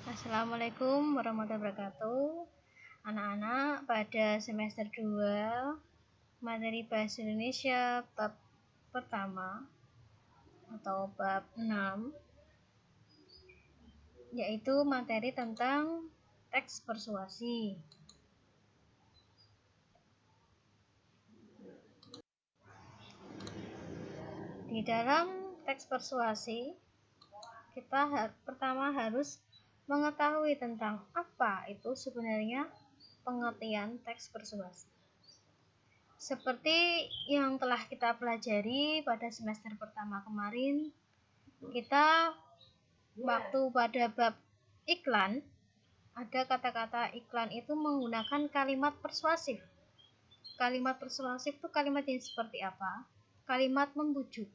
Assalamualaikum warahmatullahi wabarakatuh. Anak-anak, pada semester 2 materi Bahasa Indonesia bab pertama atau bab 6, yaitu materi tentang teks persuasi. Di dalam teks persuasi, kita pertama harus mengetahui tentang apa itu sebenarnya pengertian teks persuasi. Seperti yang telah kita pelajari pada semester pertama kemarin, kita waktu pada bab iklan, ada kata-kata iklan itu menggunakan kalimat persuasif. Kalimat persuasif itu kalimat yang seperti apa? Kalimat membujuk.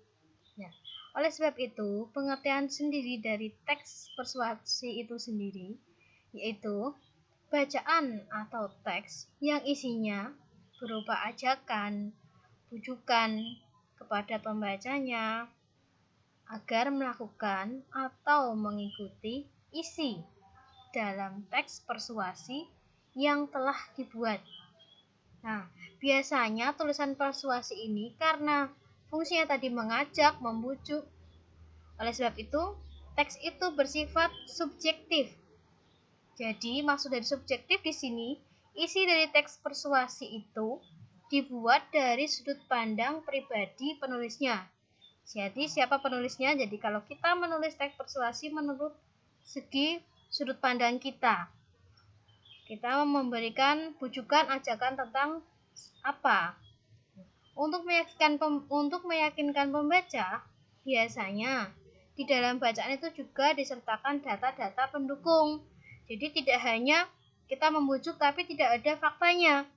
Ya. Oleh sebab itu, pengertian sendiri dari teks persuasi itu sendiri, yaitu bacaan atau teks yang isinya berupa ajakan, bujukan kepada pembacanya agar melakukan atau mengikuti isi dalam teks persuasi yang telah dibuat. Nah, biasanya tulisan persuasi ini karena fungsinya tadi mengajak, membujuk. Oleh sebab itu, teks itu bersifat subjektif. Jadi, maksud dari subjektif di sini, isi dari teks persuasi itu dibuat dari sudut pandang pribadi penulisnya. Jadi, siapa penulisnya? Jadi, kalau kita menulis teks persuasi menurut segi sudut pandang kita, kita memberikan bujukan, ajakan tentang apa? Untuk meyakinkan pembaca, biasanya di dalam bacaan itu juga disertakan data-data pendukung. Jadi tidak hanya kita membujuk tapi tidak ada faktanya,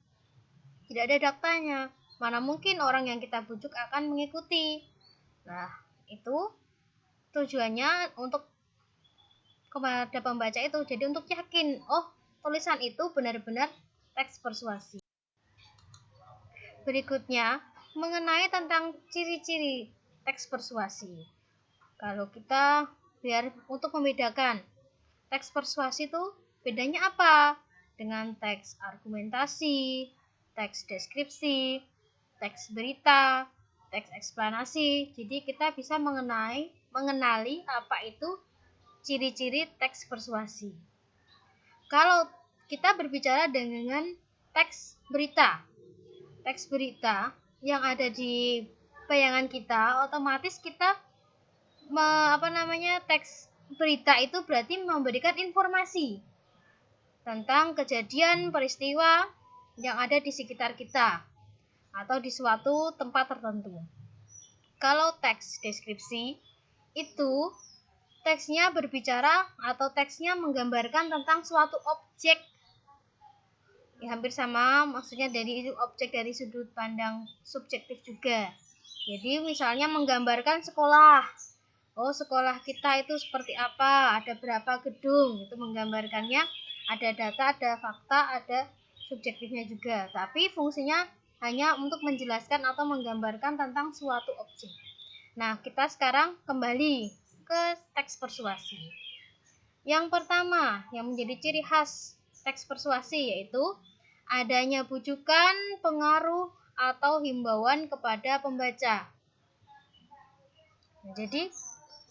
tidak ada datanya. Mana mungkin orang yang kita bujuk akan mengikuti. Nah, itu tujuannya untuk kepada pembaca itu. Jadi untuk yakin, oh tulisan itu benar-benar teks persuasi. Berikutnya, mengenai tentang ciri-ciri teks persuasi. Kalau kita untuk membedakan teks persuasi itu bedanya apa dengan teks argumentasi, teks deskripsi, teks berita, teks eksplanasi. Jadi kita bisa mengenali apa itu ciri-ciri teks persuasi. Kalau kita berbicara dengan teks berita yang ada di bayangan kita, otomatis kita teks berita itu berarti memberikan informasi tentang kejadian peristiwa yang ada di sekitar kita atau di suatu tempat tertentu. Kalau teks deskripsi itu teksnya berbicara atau teksnya menggambarkan tentang suatu objek. Ya, hampir sama, maksudnya dari objek dari sudut pandang subjektif juga. Jadi misalnya menggambarkan sekolah. Oh, sekolah kita itu seperti apa, ada berapa gedung, itu menggambarkannya, ada data, ada fakta, ada subjektifnya juga. Tapi fungsinya hanya untuk menjelaskan atau menggambarkan tentang suatu objek. Nah, kita sekarang kembali ke teks persuasi. Yang pertama, yang menjadi ciri khas teks persuasi yaitu adanya bujukan, pengaruh, atau himbauan kepada pembaca. Nah, jadi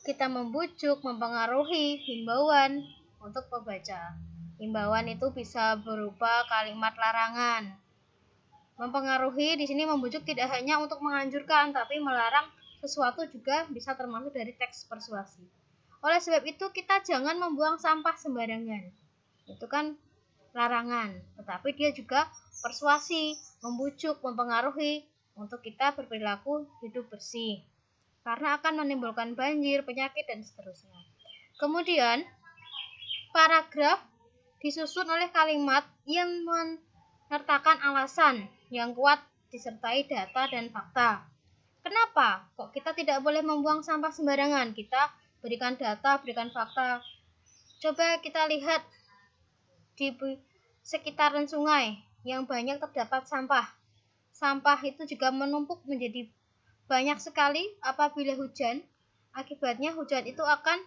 kita membujuk, mempengaruhi, himbauan untuk pembaca. Himbauan itu bisa berupa kalimat larangan. Mempengaruhi di sini membujuk tidak hanya untuk menganjurkan, tapi melarang sesuatu juga bisa termasuk dari teks persuasi. Oleh sebab itu kita jangan membuang sampah sembarangan. Itu kan larangan, tetapi dia juga persuasi, membujuk, mempengaruhi untuk kita berperilaku hidup bersih. Karena akan menimbulkan banjir, penyakit, dan seterusnya. Kemudian, paragraf disusun oleh kalimat yang menyertakan alasan yang kuat disertai data dan fakta. Kenapa? Kok kita tidak boleh membuang sampah sembarangan? Kita berikan data, berikan fakta. Coba kita lihat di sekitaran sungai yang banyak terdapat sampah. Sampah itu juga menumpuk menjadi banyak sekali apabila hujan. Akibatnya hujan itu akan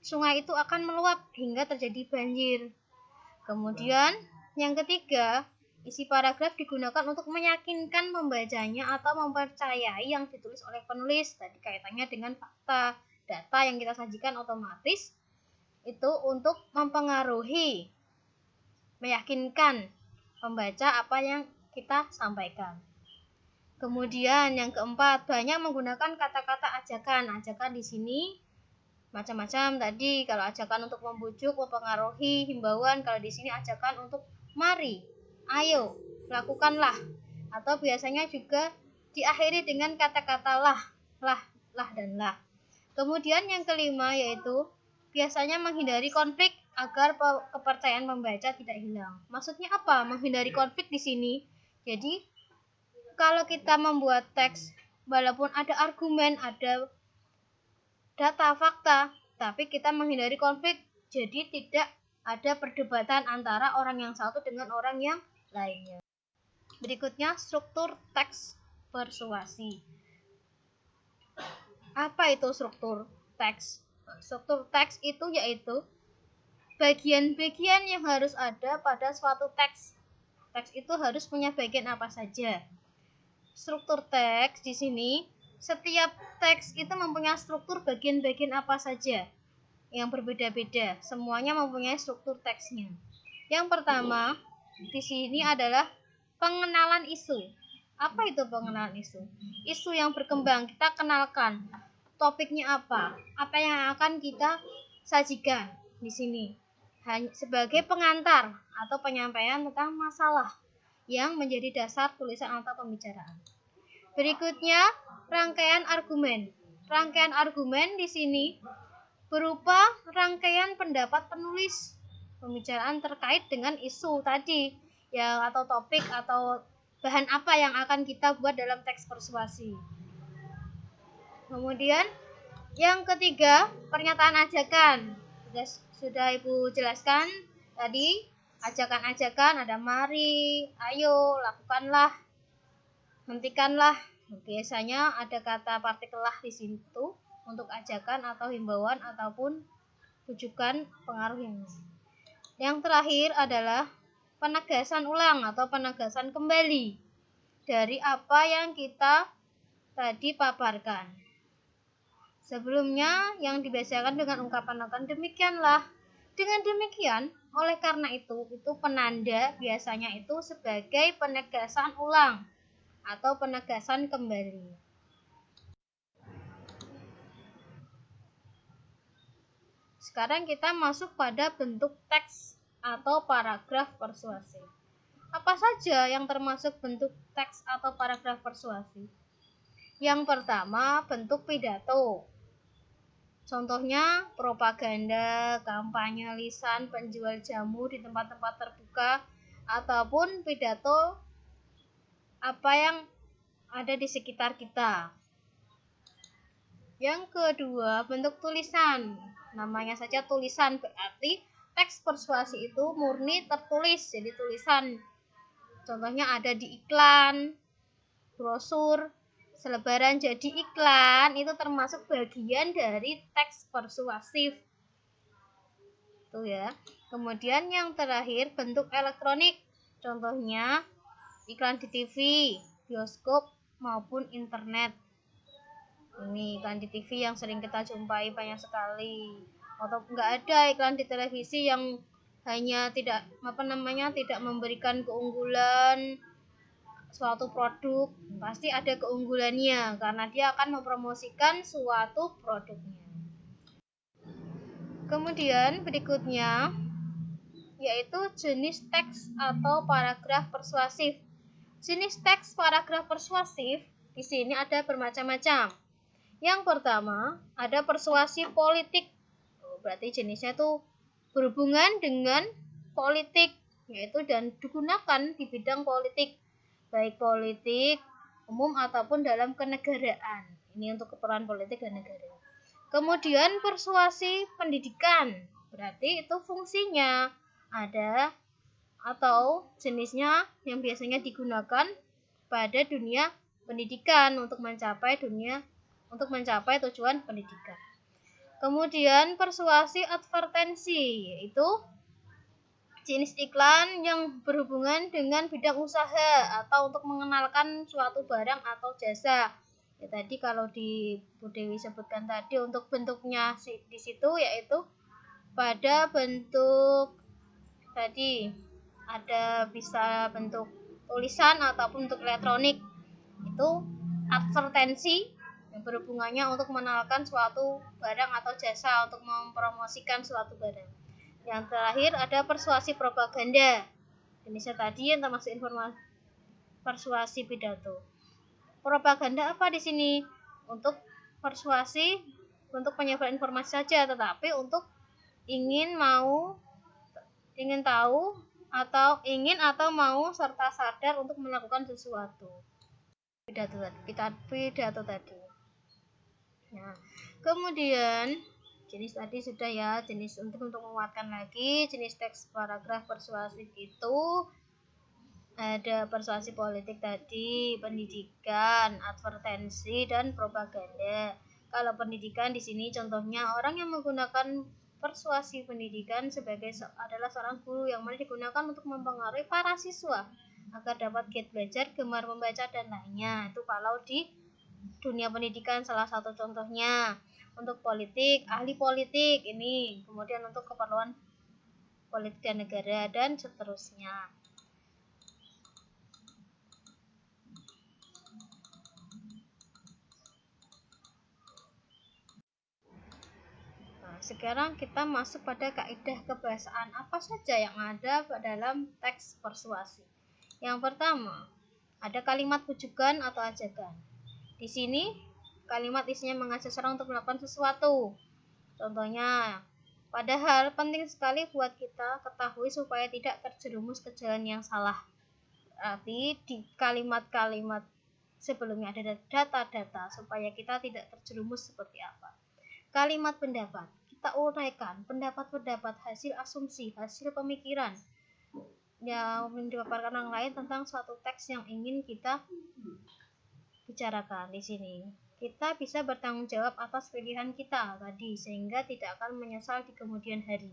sungai itu akan meluap hingga terjadi banjir. Kemudian yang ketiga, isi paragraf digunakan untuk meyakinkan pembacanya atau mempercayai yang ditulis oleh penulis. Tadi kaitannya dengan fakta, data yang kita sajikan otomatis itu untuk mempengaruhi, meyakinkan pembaca apa yang kita sampaikan. Kemudian yang keempat, banyak menggunakan kata-kata ajakan. Ajakan di sini macam-macam tadi. Kalau ajakan untuk membujuk, mempengaruhi, himbauan. Kalau di sini ajakan untuk mari, ayo, lakukanlah. Atau biasanya juga diakhiri dengan kata-kata lah, dan lah. Kemudian yang kelima yaitu biasanya menghindari konflik agar kepercayaan pembaca tidak hilang. Maksudnya apa? Menghindari konflik di sini. Jadi kalau kita membuat teks, walaupun ada argumen, ada data, fakta, tapi kita menghindari konflik, jadi tidak ada perdebatan antara orang yang satu dengan orang yang lainnya. Berikutnya, struktur teks persuasi. Apa itu struktur teks? Struktur teks itu yaitu bagian-bagian yang harus ada pada suatu teks. Teks itu harus punya bagian apa saja. Struktur teks di sini, setiap teks itu mempunyai struktur bagian-bagian apa saja yang berbeda-beda. Semuanya mempunyai struktur teksnya. Yang pertama di sini adalah pengenalan isu. Apa itu pengenalan isu? Isu yang berkembang, kita kenalkan. Topiknya apa? Apa yang akan kita sajikan di sini? Sebagai pengantar atau penyampaian tentang masalah yang menjadi dasar tulisan atau pembicaraan. Berikutnya, rangkaian argumen. Rangkaian argumen di sini berupa rangkaian pendapat penulis pembicaraan terkait dengan isu tadi, ya, atau topik atau bahan apa yang akan kita buat dalam teks persuasi. Kemudian, yang ketiga, pernyataan ajakan. Sudah Ibu jelaskan tadi. Ajakan-ajakan ada mari, ayo, lakukanlah, hentikanlah. Biasanya ada kata partikel lah di situ untuk ajakan atau himbauan ataupun rujukan pengaruh yang lain. Yang terakhir adalah penegasan ulang atau penegasan kembali dari apa yang kita tadi paparkan. Sebelumnya yang dibiasakan dengan ungkapan demikianlah. Dengan demikian, oleh karena itu penanda biasanya itu sebagai penegasan ulang atau penegasan kembali. Sekarang kita masuk pada bentuk teks atau paragraf persuasi. Apa saja yang termasuk bentuk teks atau paragraf persuasi? Yang pertama, bentuk pidato. Contohnya propaganda, kampanye lisan, penjual jamu di tempat-tempat terbuka, ataupun pidato apa yang ada di sekitar kita. Yang kedua, bentuk tulisan. Namanya saja tulisan, berarti teks persuasi itu murni tertulis, jadi tulisan. Contohnya ada di iklan, brosur, selebaran jadi iklan, itu termasuk bagian dari teks persuasif. Itu ya. Kemudian yang terakhir bentuk elektronik. Contohnya iklan di TV, bioskop maupun internet. Ini iklan di TV yang sering kita jumpai banyak sekali. Atau enggak ada iklan di televisi yang hanya tidak memberikan keunggulan suatu produk, pasti ada keunggulannya karena dia akan mempromosikan suatu produknya. Kemudian berikutnya yaitu jenis teks atau paragraf persuasif. Jenis teks paragraf persuasif di sini ada bermacam-macam. Yang pertama ada persuasi politik. Berarti jenisnya itu berhubungan dengan politik, yaitu dan digunakan di bidang politik, baik politik umum ataupun dalam kenegaraan. Ini untuk keperluan politik dan negara. Kemudian persuasi pendidikan, berarti itu fungsinya ada atau jenisnya yang biasanya digunakan pada dunia pendidikan untuk mencapai tujuan pendidikan. Kemudian persuasi advertensi, yaitu jenis iklan yang berhubungan dengan bidang usaha atau untuk mengenalkan suatu barang atau jasa. Ya, tadi kalau di Bu Dewi sebutkan tadi untuk bentuknya di situ yaitu pada bentuk tadi ada bisa bentuk tulisan ataupun bentuk elektronik. Itu advertensi yang berhubungannya untuk mengenalkan suatu barang atau jasa untuk mempromosikan suatu barang. Yang terakhir ada persuasi propaganda. Jenisnya tadi yang termasuk informasi persuasi pidato. Propaganda apa di sini? Untuk persuasi untuk penyebar informasi saja, tetapi untuk ingin tahu atau mau serta sadar untuk melakukan sesuatu. Pidato tadi. Nah, kemudian jenis tadi sudah ya, jenis untuk menguatkan lagi jenis teks paragraf persuasif itu ada persuasi politik tadi, pendidikan, advertensi, dan propaganda. Kalau pendidikan di sini contohnya orang yang menggunakan persuasi pendidikan adalah seorang guru yang mana digunakan untuk mempengaruhi para siswa agar dapat giat belajar, gemar membaca, dan lainnya. Itu kalau di dunia pendidikan salah satu contohnya. Untuk politik, ahli politik ini, kemudian untuk keperluan politik dan negara dan seterusnya. Nah, sekarang kita masuk pada kaidah kebahasaan apa saja yang ada dalam teks persuasi. Yang pertama, ada kalimat bujukan atau ajakan. Di sini kalimat isinya mengajak seseorang untuk melakukan sesuatu. Contohnya, padahal penting sekali buat kita ketahui supaya tidak terjerumus ke jalan yang salah. Berarti di kalimat-kalimat sebelumnya ada data-data supaya kita tidak terjerumus seperti apa. Kalimat pendapat, kita uraikan pendapat-pendapat, hasil asumsi, hasil pemikiran yang dipaparkan orang lain tentang suatu teks yang ingin kita bicarakan di sini. Kita bisa bertanggung jawab atas pilihan kita tadi sehingga tidak akan menyesal di kemudian hari.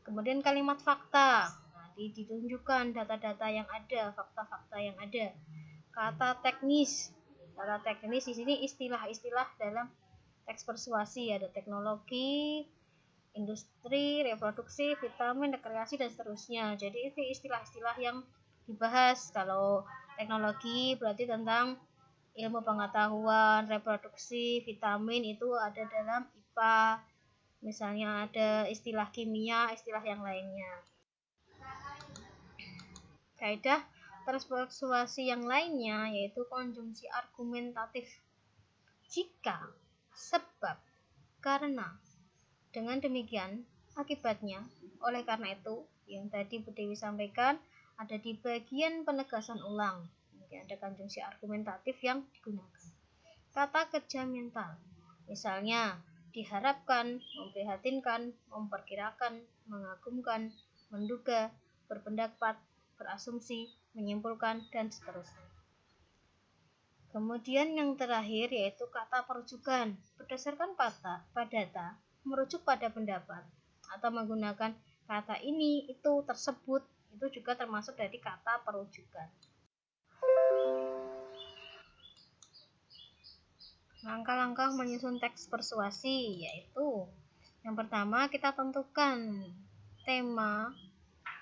Kemudian kalimat fakta, ditunjukkan data-data yang ada, fakta-fakta yang ada. Kata teknis di sini istilah-istilah dalam teks persuasi, ada teknologi, industri, reproduksi, vitamin, rekreasi, dan seterusnya. Jadi itu istilah-istilah yang dibahas. Kalau teknologi berarti tentang ilmu pengetahuan, reproduksi, vitamin itu ada dalam IPA. Misalnya ada istilah kimia, istilah yang lainnya. Kaidah persuasi yang lainnya yaitu konjungsi argumentatif. Jika, sebab, karena, dengan demikian, akibatnya, oleh karena itu, yang tadi Bu Dewi sampaikan ada di bagian penegasan ulang. Ada konjungsi argumentatif yang digunakan. Kata kerja mental, misalnya diharapkan, memprihatinkan, memperkirakan, mengagumkan, menduga, berpendapat, berasumsi, menyimpulkan, dan seterusnya. Kemudian yang terakhir yaitu kata perujukan, berdasarkan data, merujuk pada pendapat, atau menggunakan kata ini, itu, tersebut, itu juga termasuk dari kata perujukan. Langkah-langkah menyusun teks persuasi yaitu yang pertama kita tentukan tema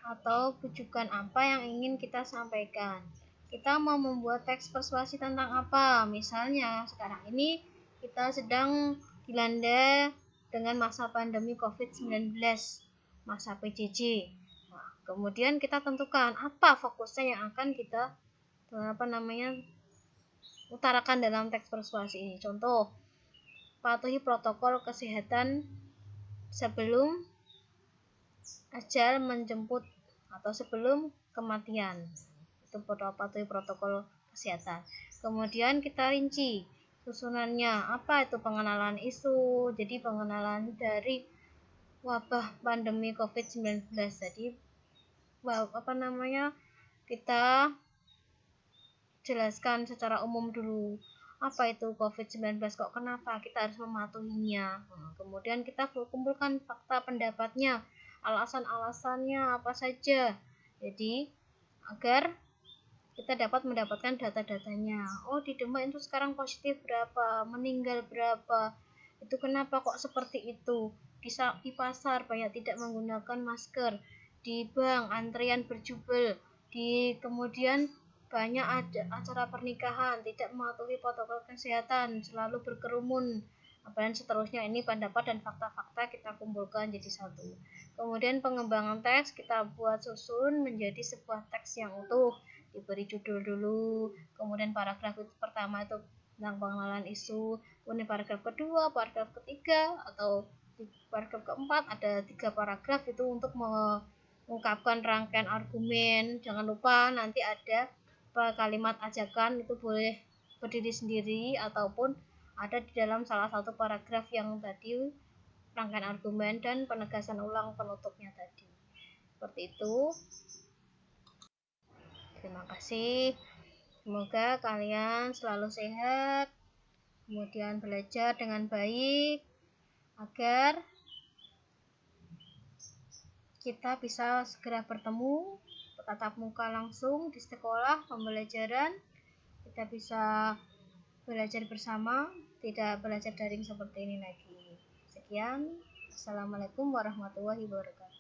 atau tujuan apa yang ingin kita sampaikan. Kita mau membuat teks persuasi tentang apa? Misalnya sekarang ini kita sedang dilanda dengan masa pandemi COVID-19, masa PJJ. Nah, kemudian kita tentukan apa fokusnya yang akan kita utarakan dalam teks persuasi ini. Contoh, patuhi protokol kesehatan sebelum ajal menjemput atau sebelum kematian. Itu patuhi protokol kesehatan. Kemudian kita rinci susunannya, apa itu pengenalan isu. Jadi pengenalan dari wabah pandemi COVID-19. Jadi kita jelaskan secara umum dulu apa itu COVID-19, kok kenapa kita harus mematuhinya. Kemudian kita kumpulkan fakta pendapatnya, alasan-alasannya apa saja. Jadi agar kita dapat mendapatkan data-datanya. Oh, di Demak itu sekarang positif berapa, meninggal berapa, itu kenapa kok seperti itu. Di pasar banyak tidak menggunakan masker, di bank antrian berjubel, kemudian banyak ada acara pernikahan tidak mematuhi protokol kesehatan, selalu berkerumun, dan seterusnya. Ini pendapat dan fakta-fakta kita kumpulkan jadi satu. Kemudian pengembangan teks kita buat susun menjadi sebuah teks yang utuh, diberi judul dulu, kemudian paragraf pertama itu tentang pengenalan isu, kemudian paragraf kedua, paragraf ketiga, atau di paragraf keempat ada 3 paragraf itu untuk mengungkapkan rangkaian argumen. Jangan lupa nanti ada kalimat ajakan, itu boleh berdiri sendiri ataupun ada di dalam salah satu paragraf yang tadi rangkaian argumen dan penegasan ulang penutupnya tadi. Seperti itu. Terima kasih. Semoga kalian selalu sehat, kemudian belajar dengan baik, agar kita bisa segera bertemu tatap muka langsung di sekolah pembelajaran. Kita bisa belajar bersama, tidak belajar daring seperti ini lagi. Sekian. Assalamualaikum warahmatullahi wabarakatuh.